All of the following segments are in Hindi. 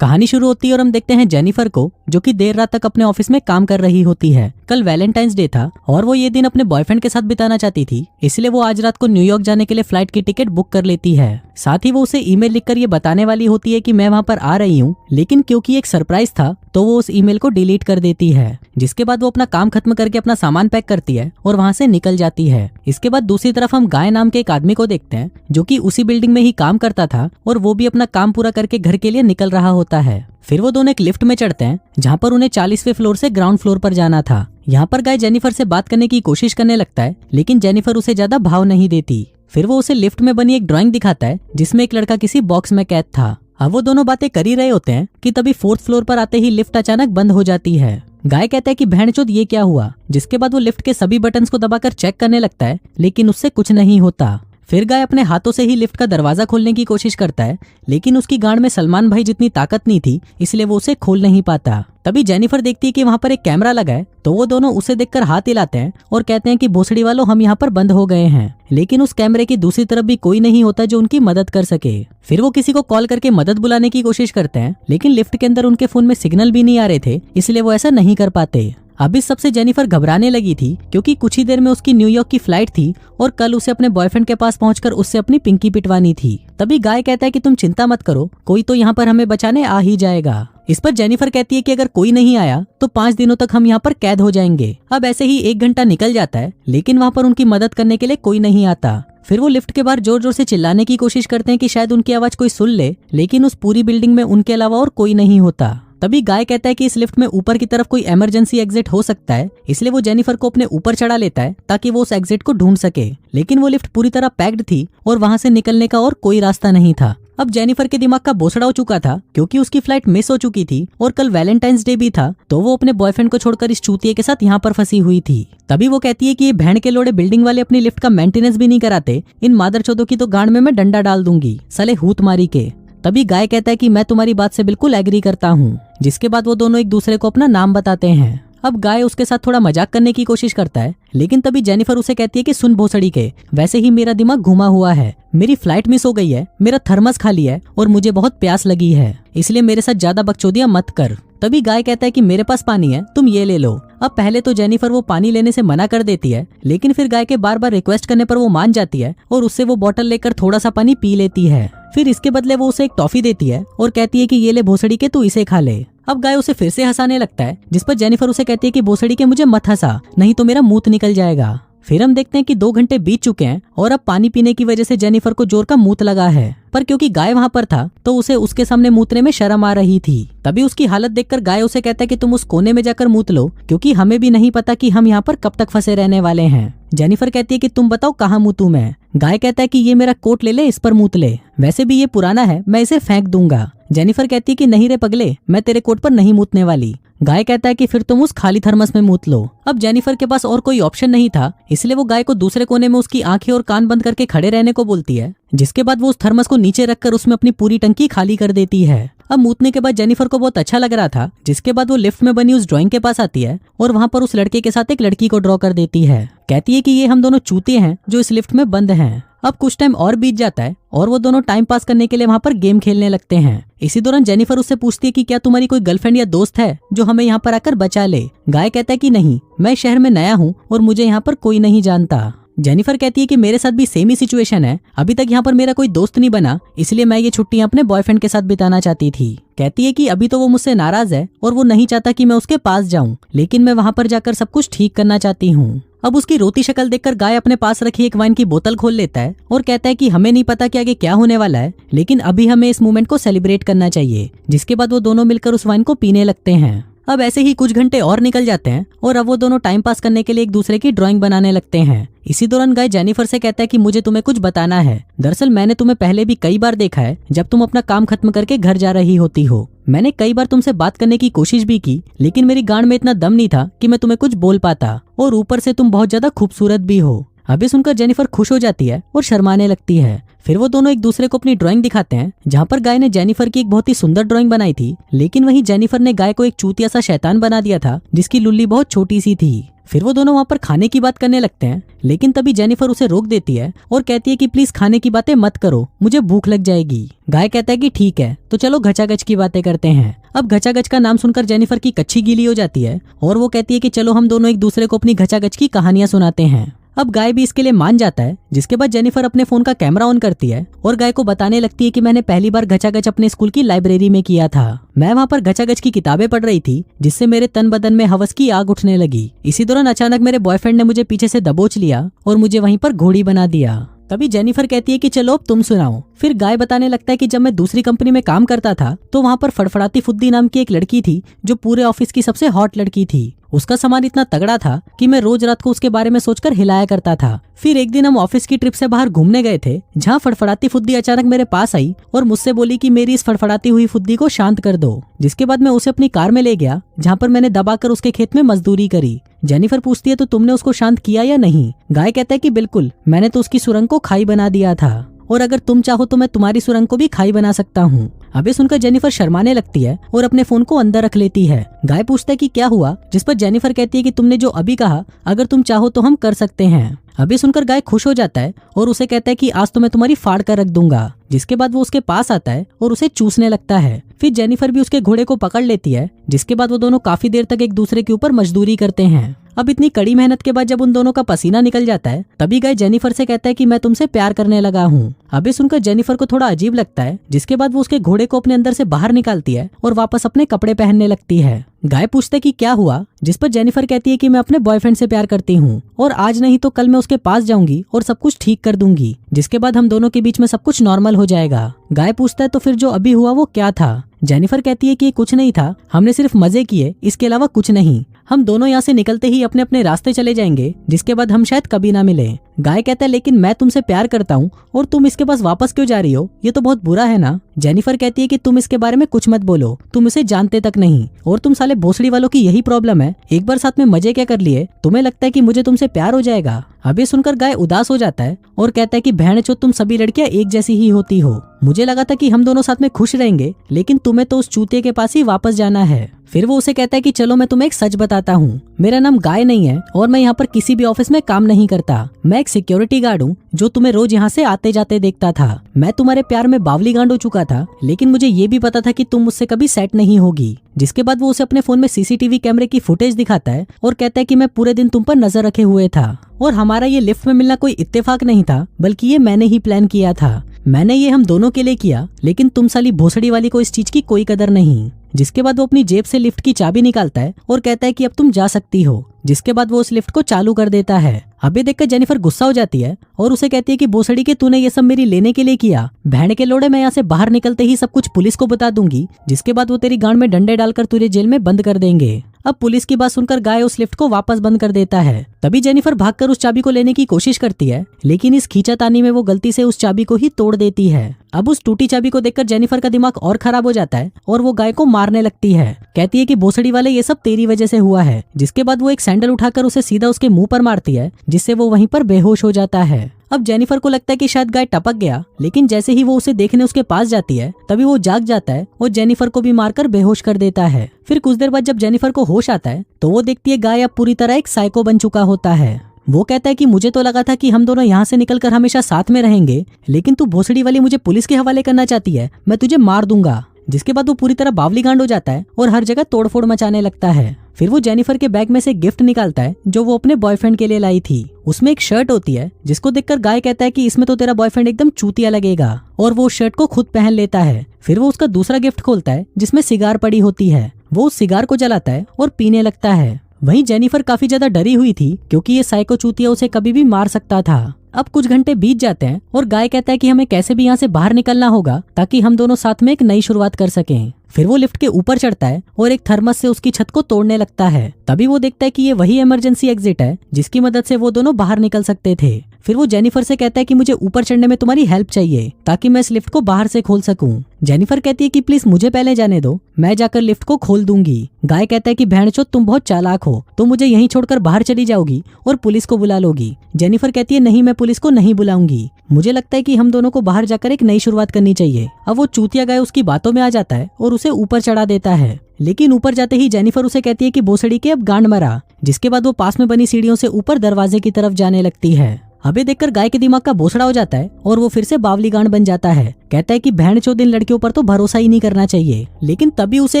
कहानी शुरू होती है और हम देखते हैं जेनिफर को, जो कि देर रात तक अपने ऑफिस में काम कर रही होती है। कल वैलेंटाइंस डे था और वो ये दिन अपने बॉयफ्रेंड के साथ बिताना चाहती थी, इसलिए वो आज रात को न्यूयॉर्क जाने के लिए फ्लाइट की टिकट बुक कर लेती है। साथ ही वो उसे ईमेल लिखकर ये बताने वाली होती है कि मैं वहाँ पर आ रही हूँ, लेकिन क्योंकि एक सरप्राइज था तो वो उस ईमेल को डिलीट कर देती है। जिसके बाद वो अपना काम खत्म करके अपना सामान पैक करती है और वहाँ से निकल जाती है। इसके बाद दूसरी तरफ हम गाय नाम के एक आदमी को देखते हैं, जो कि उसी बिल्डिंग में ही काम करता था और वो भी अपना काम पूरा करके घर के लिए निकल रहा होता है। फिर वो दोनों एक लिफ्ट में चढ़ते हैं, जहाँ पर उन्हें 40वें फ्लोर से ग्राउंड फ्लोर पर जाना था। यहाँ पर गाय जेनिफर से बात करने की कोशिश करने लगता है, लेकिन जेनिफर उसे ज्यादा भाव नहीं देती। फिर वो उसे लिफ्ट में बनी एक ड्राइंग दिखाता है, जिसमें एक लड़का किसी बॉक्स में कैद था। अब वो दोनों बातें कर ही रहे होते हैं कि तभी 4th फ्लोर पर आते ही लिफ्ट अचानक बंद हो जाती है। गाय कहता है कि बहनचोद ये क्या हुआ। जिसके बाद वो लिफ्ट के सभी बटन्स को दबाकर चेक करने लगता है, लेकिन उससे कुछ नहीं होता। फिर गाय अपने हाथों से ही लिफ्ट का दरवाजा खोलने की कोशिश करता है, लेकिन उसकी गांड में सलमान भाई जितनी ताकत नहीं थी, इसलिए वो उसे खोल नहीं पाता। तभी जेनिफर देखती है कि वहाँ पर एक कैमरा लगा है, तो वो दोनों उसे देखकर हाथ हिलाते हैं और कहते हैं कि भोसड़ी वालों, हम यहाँ पर बंद हो गए हैं। लेकिन उस कैमरे की दूसरी तरफ भी कोई नहीं होता जो उनकी मदद कर सके। फिर वो किसी को कॉल करके मदद बुलाने की कोशिश करते हैं, लेकिन लिफ्ट के अंदर उनके फोन में सिग्नल भी नहीं आ रहे थे, इसलिए वो ऐसा नहीं कर पाते। अब इस सबसे जेनिफर घबराने लगी थी, क्योंकि कुछ ही देर में उसकी न्यूयॉर्क की फ्लाइट थी और कल उसे अपने बॉयफ्रेंड के पास पहुंचकर उससे अपनी पिंकी पिटवानी थी। तभी गाय कहता है कि तुम चिंता मत करो, कोई तो यहाँ पर हमें बचाने आ ही जाएगा। इस पर जेनिफर कहती है कि अगर कोई नहीं आया तो 5 दिनों तक हम यहाँ पर कैद हो जाएंगे। अब ऐसे ही 1 घंटा निकल जाता है, लेकिन वहाँ पर उनकी मदद करने के लिए कोई नहीं आता। फिर वो लिफ्ट के बाहर जोर जोर से चिल्लाने की कोशिश करते हैं कि शायद उनकी आवाज कोई सुन ले, लेकिन उस पूरी बिल्डिंग में उनके अलावा और कोई नहीं होता। तभी गाय कहता है कि इस लिफ्ट में ऊपर की तरफ कोई इमरजेंसी एग्जिट हो सकता है, इसलिए वो जेनिफर को अपने ऊपर चढ़ा लेता है ताकि वो उस एग्जिट को ढूंढ सके। लेकिन वो लिफ्ट पूरी तरह पैक्ड थी और वहां से निकलने का और कोई रास्ता नहीं था। अब जेनिफर के दिमाग का बोछड़ा हो चुका था, क्योंकि उसकी फ्लाइट मिस हो चुकी थी और कल वैलेंटाइंस डे भी था, तो वो अपने बॉयफ्रेंड को छोड़कर इस चूतिए के साथ यहाँ पर फंसी हुई थी। तभी वो कहती है कि ये बहन के लोड़े बिल्डिंग वाले अपनी लिफ्ट का मेंटेनेंस भी नहीं कराते, इन मादरचोदों की तो गांड में मैं डंडा डाल दूंगी, साले हूत मारी के। तभी गाय कहता है कि मैं तुम्हारी बात से बिल्कुल एग्री करता हूँ। जिसके बाद वो दोनों एक दूसरे को अपना नाम बताते हैं। अब गाय उसके साथ थोड़ा मजाक करने की कोशिश करता है, लेकिन तभी जेनिफर उसे कहती है कि सुन भोसड़ी के, वैसे ही मेरा दिमाग घुमा हुआ है, मेरी फ्लाइट मिस हो गई है, मेरा थर्मस खाली है और मुझे बहुत प्यास लगी है, इसलिए मेरे साथ ज्यादा बकचोदियां मत कर। तभी गाय कहता है कि मेरे पास पानी है, तुम ये ले लो। अब पहले तो जेनिफर वो पानी लेने से मना कर देती है, लेकिन फिर गाय के बार बार रिक्वेस्ट करने पर वो मान जाती है और उससे वो बोतल लेकर थोड़ा सा पानी पी लेती है। फिर इसके बदले वो उसे एक टॉफी देती है और कहती है कि ये ले भोसड़ी के, तू इसे खा ले। अब गाय उसे फिर से हंसाने लगता है, जिस पर जेनिफर उसे कहती है कि भोसड़ी के, मुझे मत हंसा, नहीं तो मेरा मूत निकल जाएगा। फिर हम देखते हैं कि 2 घंटे बीत चुके हैं और अब पानी पीने की वजह से जेनिफर को जोर का मूत लगा है, पर क्योंकि गाय वहाँ पर था तो उसे उसके सामने मूतने में शर्म आ रही थी। तभी उसकी हालत देखकर गाय उसे कहता है कि तुम उस कोने में जाकर मूत लो, क्योंकि हमें भी नहीं पता कि हम यहाँ पर कब तक फंसे रहने वाले हैं। जेनिफर कहती है कि तुम बताओ कहाँ मूतूं मैं। गाय कहता है कि ये मेरा कोट ले ले, इस पर मूत ले, वैसे भी ये पुराना है, मैं इसे फेंक दूंगा। जेनिफर कहती है कि नहीं रे पगले, मैं तेरे कोट पर नहीं मूतने वाली। गाय कहता है कि फिर तुम उस खाली थर्मस में मूत लो। अब जेनिफर के पास और कोई ऑप्शन नहीं था, इसलिए वो गाय को दूसरे कोने में उसकी आंखें और कान बंद करके खड़े रहने को बोलती है। जिसके बाद वो उस थर्मस को नीचे रखकर उसमें अपनी पूरी टंकी खाली कर देती है। अब मूतने के बाद जेनिफर को बहुत अच्छा लग रहा था, जिसके बाद वो लिफ्ट में बनी उस ड्राइंग के पास आती है और वहाँ पर उस लड़के के साथ एक लड़की को ड्रॉ कर देती है। कहती है कि ये हम दोनों चूते हैं जो इस लिफ्ट में बंद हैं। अब कुछ टाइम और बीत जाता है और वो दोनों टाइम पास करने के लिए वहाँ पर गेम खेलने लगते हैं। इसी दौरान जेनिफर उससे पूछती है कि क्या तुम्हारी कोई गर्लफ्रेंड या दोस्त है जो हमें यहाँ पर आकर बचा ले। गाय कहता है कि नहीं, मैं शहर में नया हूँ और मुझे यहाँ पर कोई नहीं जानता। जेनिफर कहती है कि मेरे साथ भी सेम ही सिचुएशन है, अभी तक यहाँ पर मेरा कोई दोस्त नहीं बना, इसलिए मैं ये छुट्टियां अपने बॉयफ्रेंड के साथ बिताना चाहती थी। कहती है कि अभी तो वो मुझसे नाराज है और वो नहीं चाहता कि मैं उसके पास जाऊं, लेकिन मैं वहां पर जाकर सब कुछ ठीक करना चाहती हूँ। अब उसकी रोती शक्ल देखकर गाय अपने पास रखी एक वाइन की बोतल खोल लेता है और कहता है कि हमें नहीं पता कि आगे क्या होने वाला है, लेकिन अभी हमें इस मोमेंट को सेलिब्रेट करना चाहिए। जिसके बाद वो दोनों मिलकर उस वाइन को पीने लगते हैं। अब ऐसे ही कुछ घंटे और निकल जाते हैं और अब वो दोनों टाइम पास करने के लिए एक दूसरे की ड्राइंग बनाने लगते हैं। इसी दौरान गाय जेनिफर से कहता है कि मुझे तुम्हें कुछ बताना है। दरअसल मैंने तुम्हें पहले भी कई बार देखा है जब तुम अपना काम खत्म करके घर जा रही होती हो। मैंने कई बार तुमसे बात करने की कोशिश भी की, लेकिन मेरी गांड में इतना दम नहीं था कि मैं तुम्हें कुछ बोल पाता, और ऊपर से तुम बहुत ज्यादा खूबसूरत भी हो। अभी सुनकर जेनिफर खुश हो जाती है और शर्माने लगती है। फिर वो दोनों एक दूसरे को अपनी ड्राइंग दिखाते हैं, जहाँ पर गाय ने जेनिफर की एक बहुत ही सुंदर ड्राइंग बनाई थी, लेकिन वहीं जेनिफर ने गाय को एक चूतिया सा शैतान बना दिया था जिसकी लुल्ली बहुत छोटी सी थी। फिर वो दोनों वहाँ पर खाने की बात करने लगते हैं, लेकिन तभी जेनिफर उसे रोक देती है और कहती है कि प्लीज खाने की बातें मत करो, मुझे भूख लग जाएगी। गाय कहता है कि ठीक है, तो चलो घचागच की बातें करते हैं। अब घचागच का नाम सुनकर जेनिफर की कच्ची गीली हो जाती है और वो कहती है कि चलो हम दोनों एक दूसरे को अपनी घचागच की कहानियां सुनाते हैं। अब गाय भी इसके लिए मान जाता है, जिसके बाद जेनिफर अपने फोन का कैमरा ऑन करती है और गाय को बताने लगती है कि मैंने पहली बार घचागच अपने स्कूल की लाइब्रेरी में किया था। मैं वहाँ पर घचागच की किताबें पढ़ रही थी, जिससे मेरे तन बदन में हवस की आग उठने लगी। इसी दौरान अचानक मेरे बॉयफ्रेंड ने मुझे पीछे से दबोच लिया और मुझे वहीं पर घोड़ी बना दिया। तभी जेनिफर कहती है कि चलो अब तुम सुनाओ। फिर गाय बताने लगता है कि जब मैं दूसरी कंपनी में काम करता था तो वहाँ पर फड़फड़ाती फुद्दी नाम की एक लड़की थी, जो पूरे ऑफिस की सबसे हॉट लड़की थी। उसका सामान इतना तगड़ा था कि मैं रोज रात को उसके बारे में सोचकर हिलाया करता था। फिर एक दिन हम ऑफिस की ट्रिप से बाहर घूमने गए थे, जहाँ फड़फड़ाती फुद्दी अचानक मेरे पास आई और मुझसे बोली कि मेरी इस फड़फड़ाती हुई फुद्दी को शांत कर दो। जिसके बाद मैं उसे अपनी कार में ले गया, जहाँ पर मैंने दबाकर उसके खेत में मजदूरी करी। जेनिफर पूछती है तो तुमने उसको शांत किया या नहीं? गाय कहता है कि बिल्कुल, मैंने तो उसकी सुरंग को खाई बना दिया था और अगर तुम चाहो तो मैं तुम्हारी सुरंग को भी खाई बना सकता हूँ। अबे सुनकर जेनिफर शर्माने लगती है और अपने फोन को अंदर रख लेती है। गाय पूछता है कि क्या हुआ, जिस पर जेनिफर कहती है कि तुमने जो अभी कहा, अगर तुम चाहो तो हम कर सकते हैं। अभी सुनकर गाय खुश हो जाता है और उसे कहता है कि आज तो मैं तुम्हारी फाड़ कर रख दूंगा। जिसके बाद वो उसके पास आता है और उसे चूसने लगता है। फिर जेनिफर भी उसके घोड़े को पकड़ लेती है, जिसके बाद वो दोनों काफी देर तक एक दूसरे के ऊपर मजदूरी करते हैं। अब इतनी कड़ी मेहनत के बाद जब उन दोनों का पसीना निकल जाता है, तभी गाय जेनिफर से कहता है कि मैं तुमसे प्यार करने लगा हूँ। अभी सुनकर जेनिफर को थोड़ा अजीब लगता है, जिसके बाद वो उसके घोड़े को अपने अंदर से बाहर निकालती है और वापस अपने कपड़े पहनने लगती है। गाय पूछता है कि क्या हुआ, जिस पर जेनिफर कहती है कि मैं अपने बॉयफ्रेंड से प्यार करती हूँ और आज नहीं तो कल मैं उसके पास जाऊंगी और सब कुछ ठीक कर दूंगी, जिसके बाद हम दोनों के बीच में सब कुछ नॉर्मल हो जाएगा। गाय पूछता है तो फिर जो अभी हुआ वो क्या था? जेनिफर कहती है कि कुछ नहीं था, हमने सिर्फ मजे किए, इसके अलावा कुछ नहीं। हम दोनों यहाँ से निकलते ही अपने अपने रास्ते चले जाएंगे, जिसके बाद हम शायद कभी ना मिले। गाय कहता है लेकिन मैं तुमसे प्यार करता हूँ और तुम इसके पास वापस क्यों जा रही हो? ये तो बहुत बुरा है ना। जेनिफर कहती है कि तुम इसके बारे में कुछ मत बोलो, तुम इसे जानते तक नहीं और तुम साले भोसड़ी वालों की यही प्रॉब्लम है। एक बार साथ में मजे क्या कर लिए, तुम्हें लगता है कि मुझे तुमसे प्यार हो जाएगा? अभी सुनकर गाय उदास हो जाता है और कहता है कि बहन चो, तुम सभी लड़कियां एक जैसी ही होती हो। मुझे लगा था कि हम दोनों साथ में खुश रहेंगे, लेकिन तुम्हें तो उस चूतिए के पास ही वापस जाना है। फिर वो उसे कहता है कि चलो मैं तुम्हें एक सच बताता हूँ, मेरा नाम गाय नहीं है और मैं यहाँ पर किसी भी ऑफिस में काम नहीं करता। मैं एक सिक्योरिटी गार्ड हूँ जो तुम्हें रोज यहाँ से आते जाते देखता था। मैं तुम्हारे प्यार में बावली गांड हो चुका था, लेकिन मुझे ये भी पता था कि तुम मुझसे कभी सेट नहीं होगी। जिसके बाद वो उसे अपने फोन में सीसीटीवी कैमरे की फुटेज दिखाता है और कहता है कि मैं पूरे दिन तुम पर नजर रखे हुए था और हमारा ये लिफ्ट में मिलना कोई इत्तेफाक नहीं था, बल्कि ये मैंने ही प्लान किया था। मैंने ये हम दोनों के लिए किया, लेकिन तुम साली भोसड़ी वाली को इस चीज की कोई कदर नहीं। जिसके बाद वो अपनी जेब से लिफ्ट की चाबी निकालता है और कहता है कि अब तुम जा सकती हो। जिसके बाद वो उस लिफ्ट को चालू कर देता है। अभी देखकर जेनिफर गुस्सा हो जाती है और उसे कहती है कि भोसड़ी के तूने ये सब मेरी लेने के लिए किया। बहन के लोड़े, मैं यहाँ से बाहर निकलते ही सब कुछ पुलिस को बता दूंगी, जिसके बाद वो तेरी गांड में डंडे डालकर तुझे जेल में बंद कर देंगे। अब पुलिस की बात सुनकर गाय उस लिफ्ट को वापस बंद कर देता है। तभी जेनिफर भागकर उस चाबी को लेने की कोशिश करती है, लेकिन इस खींचातानी में वो गलती से उस चाबी को ही तोड़ देती है। अब उस टूटी चाबी को देखकर जेनिफर का दिमाग और खराब हो जाता है और वो गाय को मारने लगती है। कहती है कि भोसड़ी वाले, ये सब तेरी वजह से हुआ है। जिसके बाद वो एक सैंडल उठाकर उसे सीधा उसके मुंह पर मारती है, जिससे वो वहीं पर बेहोश हो जाता है। अब जेनिफर को लगता है कि शायद गाय टपक गया, लेकिन जैसे ही वो उसे देखने उसके पास जाती है, तभी वो जाग जाता है और जेनिफर को भी मारकर बेहोश कर देता है। फिर कुछ देर बाद जब जेनिफर को होश आता है तो वो देखती है गाय अब पूरी तरह एक साइको बन चुका होता है। वो कहता है कि मुझे तो लगा था कि हम दोनों यहाँ से निकलकर हमेशा साथ में रहेंगे, लेकिन तू भोसड़ी वाली मुझे पुलिस के हवाले करना चाहती है, मैं तुझे मार दूंगा। जिसके बाद वो पूरी तरह बावली गांड हो जाता है और हर जगह तोड़फोड़ मचाने लगता है। फिर वो जेनिफर के बैग में से गिफ्ट निकालता है जो वो अपने बॉयफ्रेंड के लिए लाई थी। उसमें एक शर्ट होती है, जिसको देखकर गाय कहता है कि इसमें तो तेरा बॉयफ्रेंड एकदम चूतिया लगेगा, और वो शर्ट को खुद पहन लेता है। फिर वो उसका दूसरा गिफ्ट खोलता है जिसमें सिगार पड़ी होती है। वो उस सिगार को जलाता है और पीने लगता है। वहीं जेनिफर काफी ज्यादा डरी हुई थी, क्योंकि ये साइको चूतिया उसे कभी भी मार सकता था। अब कुछ घंटे बीत जाते हैं और गाय कहता है कि हमें कैसे भी यहाँ से बाहर निकलना होगा, ताकि हम दोनों साथ में एक नई शुरुआत कर सकें। फिर वो लिफ्ट के ऊपर चढ़ता है और एक थर्मस से उसकी छत को तोड़ने लगता है। तभी वो देखता है कि ये वही इमरजेंसी एग्जिट है जिसकी मदद से वो दोनों बाहर निकल सकते थे। फिर वो जेनिफर से कहता है कि मुझे ऊपर चढ़ने में तुम्हारी हेल्प चाहिए, ताकि मैं इस लिफ्ट को बाहर से खोल सकूं। जेनिफर कहती है कि प्लीज मुझे पहले जाने दो, मैं जाकर लिफ्ट को खोल दूंगी। गाय कहता है कि बहनचोद, तुम बहुत चालाक हो, तुम मुझे यहीं छोड़कर बाहर चली जाओगी और पुलिस को बुला लोगी। जेनिफर कहती है नहीं, मैं पुलिस को नहीं बुलाऊंगी, मुझे लगता है कि हम दोनों को बाहर जाकर एक नई शुरुआत करनी चाहिए। अब वो चूतिया गाय उसकी बातों में आ जाता है और उसे ऊपर चढ़ा देता है, लेकिन ऊपर जाते ही जेनिफर उसे कहती है कि भोसड़ी के अब गांड मरा, जिसके बाद वो पास में बनी सीढ़ियों से ऊपर दरवाजे की तरफ जाने लगती है। अबे देखकर गाय के दिमाग का बोसड़ा हो जाता है और वो फिर से बावली गांड बन जाता है। कहता है कि भैंचोद इन लड़कियों पर तो भरोसा ही नहीं करना चाहिए। लेकिन तभी उसे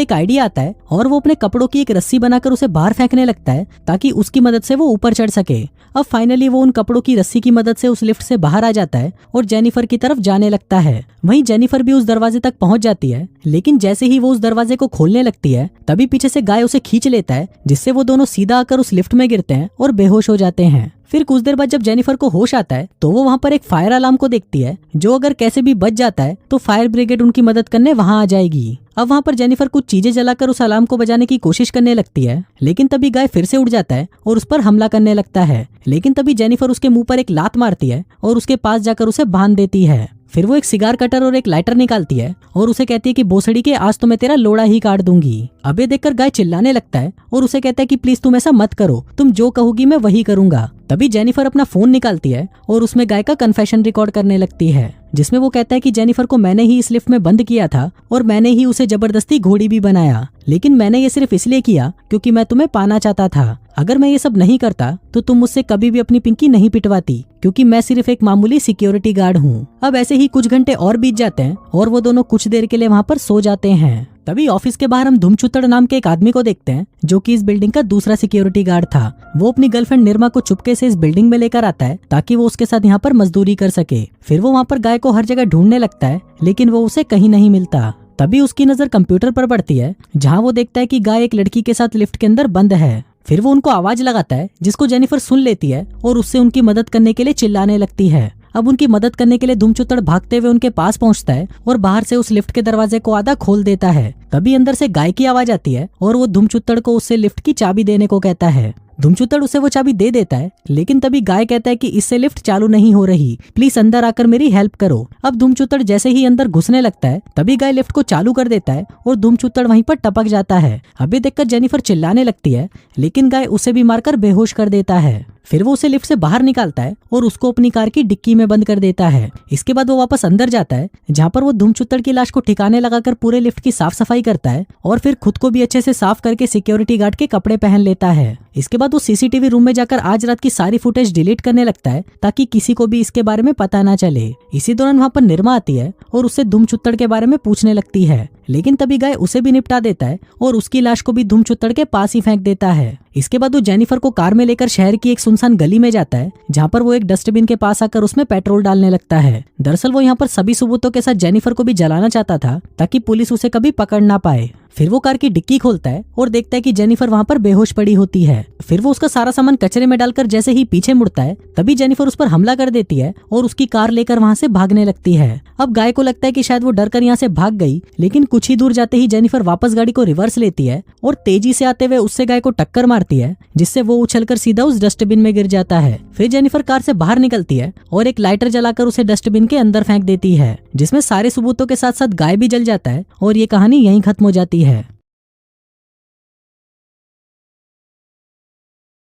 एक आइडिया आता है और वो अपने कपड़ों की एक रस्सी बनाकर उसे बाहर फेंकने लगता है ताकि उसकी मदद से वो ऊपर चढ़ सके। अब फाइनली वो उन कपड़ों की रस्सी की मदद से उस लिफ्ट से बाहर आ जाता है और जेनिफर की तरफ जाने लगता है। वहीं जेनिफर भी उस दरवाजे तक पहुंच जाती है, लेकिन जैसे ही वो उस दरवाजे को खोलने लगती है तभी पीछे से गाय उसे खींच लेता है, जिससे वो दोनों सीधा आकर उस लिफ्ट में गिरते हैं और बेहोश हो जाते हैं। फिर कुछ देर बाद जब जेनिफर को होश आता है तो वो वहाँ पर एक फायर अलार्म को देखती है, जो अगर कैसे भी बच जाता है तो फायर ब्रिगेड उनकी मदद करने वहाँ आ जाएगी। अब वहाँ पर जेनिफर कुछ चीजें जलाकर उस अलार्म को बजाने की कोशिश करने लगती है, लेकिन तभी गाय फिर से उठ जाता है और उस पर हमला करने लगता है। लेकिन तभी जेनिफर उसके मुंह पर एक लात मारती है और उसके पास जाकर उसे बांध देती है। फिर वो एक सिगार कटर और एक लाइटर निकालती है और उसे कहती है कि भोसड़ी के आज तो मैं तेरा लोड़ा ही काट दूंगी। अब ये देखकर गाय चिल्लाने लगता है और उसे कहता है कि प्लीज तुम ऐसा मत करो, तुम जो कहोगी मैं वही करूंगा। तभी जेनिफर अपना फोन निकालती है और उसमें गाय का कन्फेशन रिकॉर्ड करने लगती है, जिसमें वो कहता है कि जेनिफर को मैंने ही इस लिफ्ट में बंद किया था और मैंने ही उसे जबरदस्ती घोड़ी भी बनाया, लेकिन मैंने ये सिर्फ इसलिए किया क्योंकि मैं तुम्हें पाना चाहता था। अगर मैं ये सब नहीं करता तो तुम मुझसे कभी भी अपनी पिंकी नहीं पिटवाती, क्योंकि मैं सिर्फ एक मामूली सिक्योरिटी गार्ड हूँ। अब ऐसे ही कुछ घंटे और बीत जाते हैं और वो दोनों कुछ देर के लिए वहाँ पर सो जाते हैं। तभी ऑफिस के बाहर हम धुमचुत्तड़ नाम के एक आदमी को देखते हैं, जो कि इस बिल्डिंग का दूसरा सिक्योरिटी गार्ड था। वो अपनी गर्लफ्रेंड निर्मा को चुपके से इस बिल्डिंग में लेकर आता है ताकि वो उसके साथ यहाँ पर मजदूरी कर सके। फिर वो वहाँ पर गाय को हर जगह ढूंढने लगता है, लेकिन वो उसे कहीं नहीं मिलता। तभी उसकी नजर कंप्यूटर पर पड़ती है, जहाँ वो देखता है कि गाय एक लड़की के साथ लिफ्ट के अंदर बंद है। फिर वो उनको आवाज लगाता है, जिसको जेनिफर सुन लेती है और उससे उनकी मदद करने के लिए चिल्लाने लगती है। अब उनकी मदद करने के लिए धुमचुत्तड़ भागते हुए उनके पास पहुंचता है और बाहर से उस लिफ्ट के दरवाजे को आधा खोल देता है। तभी अंदर से गाय की आवाज आती है और वो धुमचुत्तड़ को उससे लिफ्ट की चाबी देने को कहता है। धुमचुत्तड़ उसे वो चाबी दे देता है, लेकिन तभी गाय कहता है कि इससे लिफ्ट चालू नहीं हो रही, प्लीज अंदर आकर मेरी हेल्प करो। अब धुमचुत्तड़ जैसे ही अंदर घुसने लगता है तभी गाय लिफ्ट को चालू कर देता है और धुमचुत्तड़ वहीं पर टपक जाता है। अभी देखकर जेनिफर चिल्लाने लगती है, लेकिन गाय उसे भी मारकर बेहोश कर देता है। फिर वो उसे लिफ्ट से बाहर निकालता है और उसको अपनी कार की डिक्की में बंद कर देता है। इसके बाद वो वापस अंदर जाता है, जहाँ पर वो धुमचुत्तड़ की लाश को ठिकाने लगाकर पूरे लिफ्ट की साफ सफाई करता है और फिर खुद को भी अच्छे से साफ करके सिक्योरिटी गार्ड के कपड़े पहन लेता है। इसके बाद वो सीसीटीवी रूम में जाकर आज रात की सारी फुटेज डिलीट करने लगता है ताकि किसी को भी इसके बारे में पता ना चले। इसी दौरान वहाँ पर निर्मा आती है और उससे धुमचुत्तड़ के बारे में पूछने लगती है, लेकिन तभी गाय उसे भी निपटा देता है और उसकी लाश को भी धुमचुत्तड़ के पास ही फेंक देता है। इसके बाद वो जेनिफर को कार में लेकर शहर की एक सुनसान गली में जाता है, जहाँ पर वो एक डस्टबिन के पास आकर उसमें पेट्रोल डालने लगता है। दरअसल वो यहाँ पर सभी सबूतों के साथ जेनिफर को भी जलाना चाहता था ताकि पुलिस उसे कभी पकड़ ना पाए। फिर वो कार की डिक्की खोलता है और देखता है कि जेनिफर वहाँ पर बेहोश पड़ी होती है। फिर वो उसका सारा सामान कचरे में डालकर जैसे ही पीछे मुड़ता है तभी जेनिफर उस पर हमला कर देती है और उसकी कार लेकर वहाँ से भागने लगती है। अब गाय को लगता है कि शायद वो डरकर यहाँ से भाग गई, लेकिन कुछ ही दूर जाते ही जेनिफर वापस गाड़ी को रिवर्स लेती है और तेजी से आते हुए उससे गाय को टक्कर मारती है, जिससे वो उछलकर सीधा उस डस्टबिन में गिर जाता है। फिर जेनिफर कार से बाहर निकलती है और एक लाइटर जलाकर उसे डस्टबिन के अंदर फेंक देती है, जिसमें सारे सबूतों के साथ साथ गाय भी जल जाता है और ये कहानी यहीं खत्म हो जाती है।